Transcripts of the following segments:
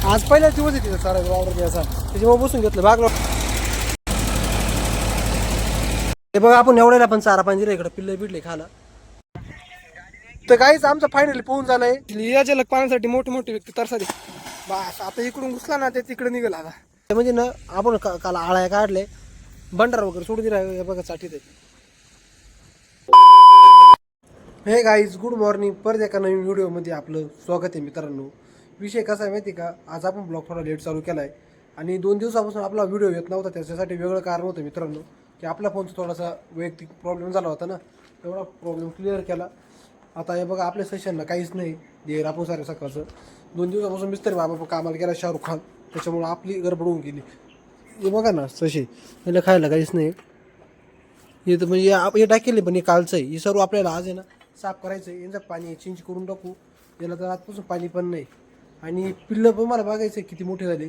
आज पहिल्याच दिवस आहे तिथं चालायचं वावर घ्यायचा, त्याच्यामुळे बसून घेतलं भागलो. हे बघा आपण एवढ्याला पण चारा पाणी दिलं इकडं, पिल्ले बिडले खायला. तर काहीच आमचं फायनली पोहून झालंय. या जलद पाण्यासाठी मोठे मोठे व्यक्ती तरसा दे बस. आता इकडून घुसला ना ते तिकडे निघेल. आता म्हणजे ना आपण काल आळ्या काढले, बंडार वगैरे सोडून दिला बघा साठी ते. हे गाईज गुड मॉर्निंग. परत एका नवीन व्हिडिओमध्ये आपलं स्वागत आहे मित्रांनो. विषय कसा आहे माहिती का, आज आपण ब्लॉग थोडा लेट चालू केला आहे आणि 2 दिवसापासून आपला व्हिडिओ येत नव्हता. त्याच्यासाठी वेगळं कारण होतं मित्रांनो, की आपला फोनचा थोडासा वैयक्तिक प्रॉब्लेम झाला होता ना, तेवढा प्रॉब्लेम क्लिअर केला. आता हे बघा आपल्या सेशनला काहीच नाही दे रापू सारे सकाळचं. 2 दिवसापासून मिस्त्री बाबा कामाला गेला शाहरुख खान, त्याच्यामुळं आपली गडबड होऊन गेली. हे बघा ना सशे याला खायला काहीच नाही. हे तर म्हणजे हे टाकेले पण हे कालचं आहे. हे सर्व आपल्याला आज आहे ना साफ करायचं आहे. यांचं पाणी चेंज करून टाकू. याला तर आजपासून पाणी पण नाही. आणि पिल्लं पण मला बघायचं किती मोठे झाले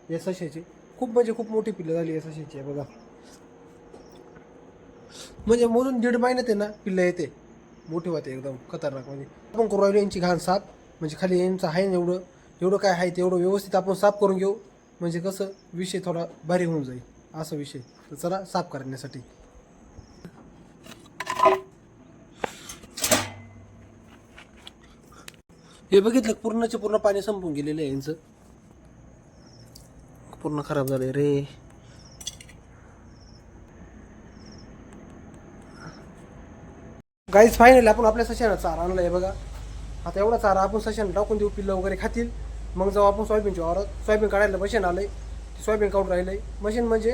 या सशाचे. खूप म्हणजे खूप मोठी पिल्लं झाली या सशाची. बघा म्हणजे मोजून 1.5 महिन्यात आहे ना पिल्लं येते, मोठी होते एकदम खतरनाक. म्हणजे आपण करू राहिलो यांची घाण साफ. म्हणजे खाली यांचं आहे ना एवढं काय आहे तेवढं व्यवस्थित आपण साफ करून घेऊ. म्हणजे कसं विषय थोडा भारी होऊन जाईल असं विषय. तर चला साफ करण्यासाठी. हे बघितलं पूर्णचे पूर्ण पाणी संपून गेलेलं आहे यांचं, पूर्ण खराब झालंय रे. गाईज फायनली आपण आपल्या सशाला चारा आणलाय बघा. आता एवढा चारा आपण सशाला टाकून देऊ, पिल्लं वगैरे खातील. मग जाऊ आपण सोयाबीनच्या वावरात. सोयाबीन काढायला मशीन आलंय, सोयाबीन काढून राहिलंय. मशीन म्हणजे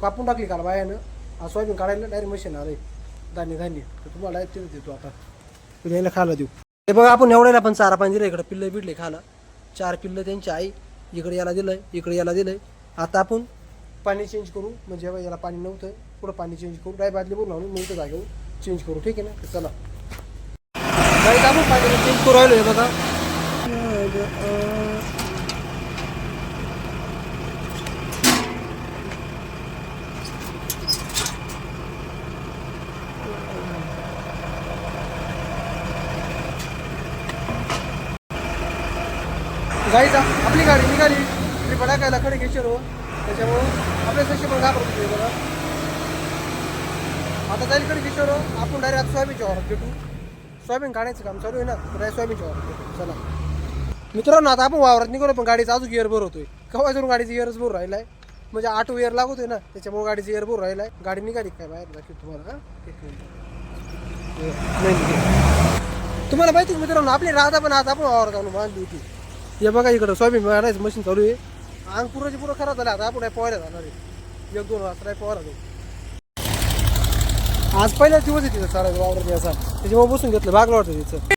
कापून टाकली काल बायानं, सोयाबीन काढायला डायरेक्ट मशीन आलंय. धान्य तर तुम्हाला तिथं देतो आता, यायला खायला देऊ. हे बघा आपण एवढ्याला पण चारा पाणी दिलं इकडं, पिल्लं बिडले खायला. 4 पिल्लं त्यांची आई इकडे याला दिलंय, इकडे याला दिलंय. आता आपण पाणी चेंज करू. म्हणजे याला पाणी नव्हतं, पुढं पाणी चेंज करू. डाय बादली बोलून आणून नव्हतं जागेवर चेंज करू. ठीक आहे ना, तर चला गाईज आपण पाणी चेंज करू राहिलो. हे बघा गाईज आपली गाडी निघाली तरी भडाकायला कडे घेशील हो. त्याच्यामुळं आपल्या सशी पण घाबरत होते बघा. आता जाईल कडे घेशील हो. आपण डायरेक्ट सोयाबीनच्या वावरात भेटू. सोयाबीन काढायचं काम चालू आहे ना, तर डायरेक्ट सोयाबीनच्या वावरात भेटू. चला मित्रांनो, आता आपण वावरात निघालो पण गाडीचा अजून गिअर भर होतोय. केव्हा जरून गाडीचा गिअरच भर राहिला आहे. म्हणजे 8 गिअर लागतोय ना, त्याच्यामुळे गाडीचा गिअर भर राहिला आहे. गाडी निघाली काय बाहेर दाखवतो तुम्हाला. हां एक मिनिट. तुम्हाला माहिती मित्रांनो, आपली राहता पण आज आपण वावरात आणून बांधली होती. हे बघा इकडं सोयाबीन काढायचं मशीन चालू आहे. अंग पुराची पुरं खराब झालं. आता आपण पोहायला जाणार आहे. 1-2 वाजता पोहायला जाऊ. आज पहिल्याच दिवस आहे तिथं चालायचं वावर घ्यायचा, त्याच्यामुळे बसून घेतलं भागलं वाटतं तिथं.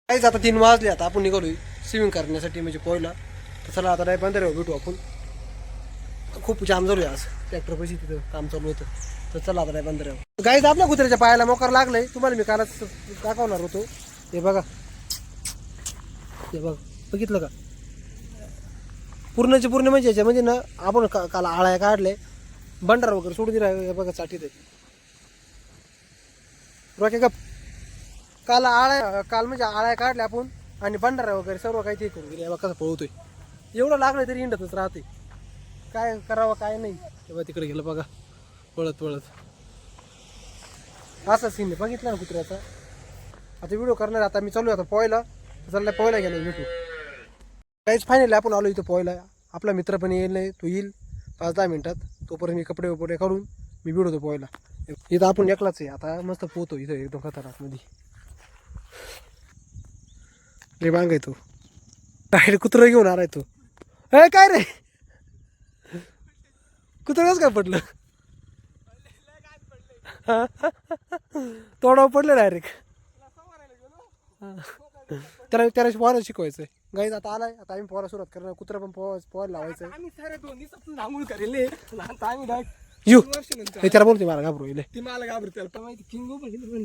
काहीच आता 3 वाजले. आता आपण निघालोय स्विमिंग करण्यासाठी, म्हणजे पोहायला. तर चला आता नाही बंदरावर भेटू आपण. खूप जाम झालोय आज, ट्रॅक्टर पैसे तिथं काम चालू होतं. तर चला आता नाही बंदरावर. गाईज आपल्या कुत्र्याच्या पायाला मोकार लागलाय. तुम्हाला मी कालच दाखवणार होतो. हे बघा, हे बघा बघितलं का, पूर्णचे पूर्ण म्हणजे याच्या म्हणजे ना आपण काल आळ्या काढले, बंडार वगैरे सोडून दिला. हे बघा चाटीत रोके का. काल म्हणजे आळ्या काढल्या आपण आणि बंडारा वगैरे सर्व काही ते करून दिले. कसं पळवतोय, एवढं लागलं तरी इंडतच राहते. काय करावं काय नाही. तेव्हा तिकडे गेलं बघा पळत असा सीन आहे. बघितलं ना कुत्र्याचा. आता व्हिडिओ करणार. आता मी चालू आता पोहायला. चाललाय पोहायला गेलो भेटू. काहीच फायनली आपण आलो इथं पोहायला. आपला मित्र पण येईल नाही, तो येईल 5-10 मिनिटात. तोपर्यंत मी कपडे वपडे काढून मी भिडवतो पोहायला. इथं आपण एकलाच आहे. आता मस्त पोहतो इथं एकदम खतरनाक मध्ये. रे मांग येतो काय कुत्रं घेऊन आलाय तो. अरे काय रे, कुत्रं कसं काय पडलं. तोंडावर पडलं डायरेक्ट. त्याला पोहायला शिकवायचंय. गाईज आता आलाय. आता आम्ही पोहायला सुरुवात करणार. कुत्रा पण पोहायला लावायचं. आम्ही सारे 2 दिवसातून आंघोळ करेल. आम्ही येऊ वर्षानंतर हे त्याला बोलते मला घाबरू येईल ती मला घाबरते त्याला पण माहिती किंग पण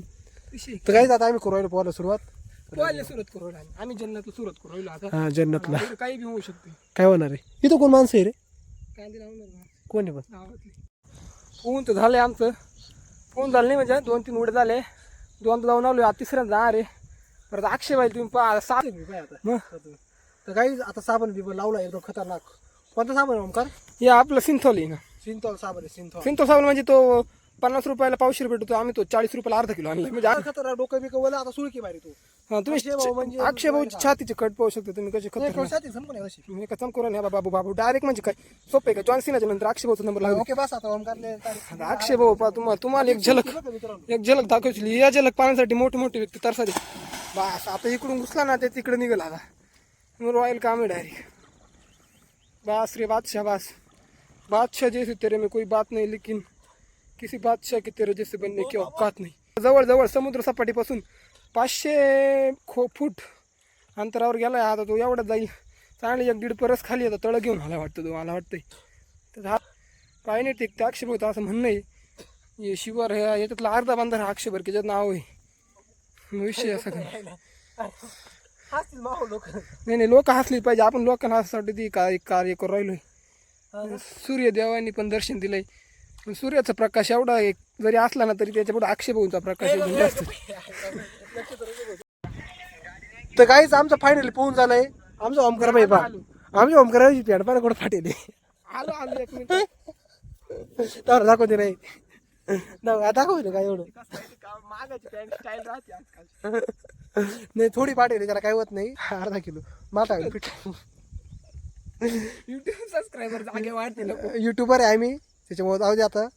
विषय तर काही आता आम्ही करू राहिलो पोहायला सुरुवात पोहायला सुरुवात करू राहिलो आम्ही जन्नतला सुरुवात करू राहिलो आता हा जन्नतला इकडे काही बी होऊ शकते काय होणार आहे इथं कोण माणसं आहे रे कांदे लावणार ना कोण आहे पण गावातली फोन तर झाले आमचं फोन झालं नाही म्हणजे 2-3 उडे झाले 2 जाऊन आलो आता तिसऱ्यांदा रे परत अक्षय बाई तुम्ही पहा 7 मग तर काही आता साबण बिबण लावला एकदम खतरनाक कोणता साबण आहे ओमकार हे आपलं सिंथॉल आहे ना सिंथॉल साबण आहे सिंथॉल सिंथॉल साबण म्हणजे तो 50 रुपयाला 150 भेटतो आम्ही तो 40 रुपयाला अर्धा किलो आणला म्हणजे खतरनाक डोकं बिकं वला आता सुळकी मारी तू हा अक्षय भाऊ म्हणजे तुम्ही अक्षय भाऊची छातीचे कट पाहू शकता तुम्ही कसे खतरनाक कळशाती संपून आहे अशी मी कसं करून या बाबू बाबू डायरेक्ट म्हणजे काय सोपं आहे का जॉन्सिनाच्या नंतर अक्षय भाऊचा नंबर लागला ओके बस आता ओमकारले अक्षय भाऊ पहा तुम्हाला एक झलक दाखवली या झलक पाहण्यासाठी मोठे मोठे व्यक्ती तरसाले बस आता इकडून घुसला ना ते तिकडे निघाला आता मग रॉयल काम है डायरेक्ट बस रे बादशाह बस बादशाह जैसे तेरे में कोई बात नहीं लेकिन किसी बादशाह के तेरे जैसे बनने की औकात नाही जवळ जवळ समुद्र सपाटीपासून 500 फूट अंतरावर गेलाय आता तो एवढा जाईल चांगली 1-1.5 परस खाली आता तळ घेऊन आला वाटतं तो मला वाटतंय तर हा काय नाही ते त्या अक्षयभर असं म्हणणं आहे शिवर हे याच्यातला अर्धा बांधार हा अक्षयभर की ज्याचं नाव आहे विषय असा काय हसतील माहो लोक नाही लोक हसली पाहिजे आपण लोकांना हसण्यासाठी ती कार्य करू राहिलोय सूर्यदेवानी पण दर्शन दिलंय पण सूर्याचा प्रकाश एवढा एक जरी असला ना तरी त्याच्या पुढे अक्षय भाऊंचा प्रकाश एकदम जास्त तर काहीच आमचं फायनली पोहून झालंय आमचं ओमकार भाई पा आमच्या ओमकार पेड पाना कुठं फाटेल आलो आलो 1 मिनिट तर दाखवते नाही दाखवते काय एवढं मागाची पॅन्ट स्टाईल राहते आजकाल नाही थोडी पाटेल त्याला काय होत नाही अर्धा किलो माता पीठ युट्यूब सबस्क्रायबर जागे वाढते युट्यूबर आहे आम्ही त्याच्यामुळे जाऊ दे आता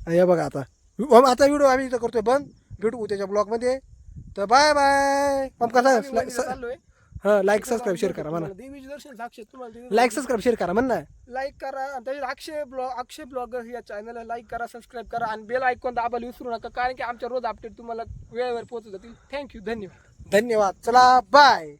हे बघा आता आता व्हिडिओ आम्ही इथं करतोय बंद भेटू त्याच्या ब्लॉगमध्ये तर बाय बाय ओमकार चाललोय हां लाईक सबस्क्राईब शेअर करा म्हणा देवीचे दर्शन साक्षात तुम्हाला लाईक सबस्क्राईब शेअर करा म्हण ना लाईक करा आणि त्याच्यात अक्षय ब्लॉगर या चॅनलला लाईक करा सबस्क्राईब करा आणि बेल आयकॉन दाबायला विसरू नका कारण की आमच्या रोज अपडेट तुम्हाला वेळेवर पोहोचत जातील थँक्यू धन्यवाद धन्यवाद चला बाय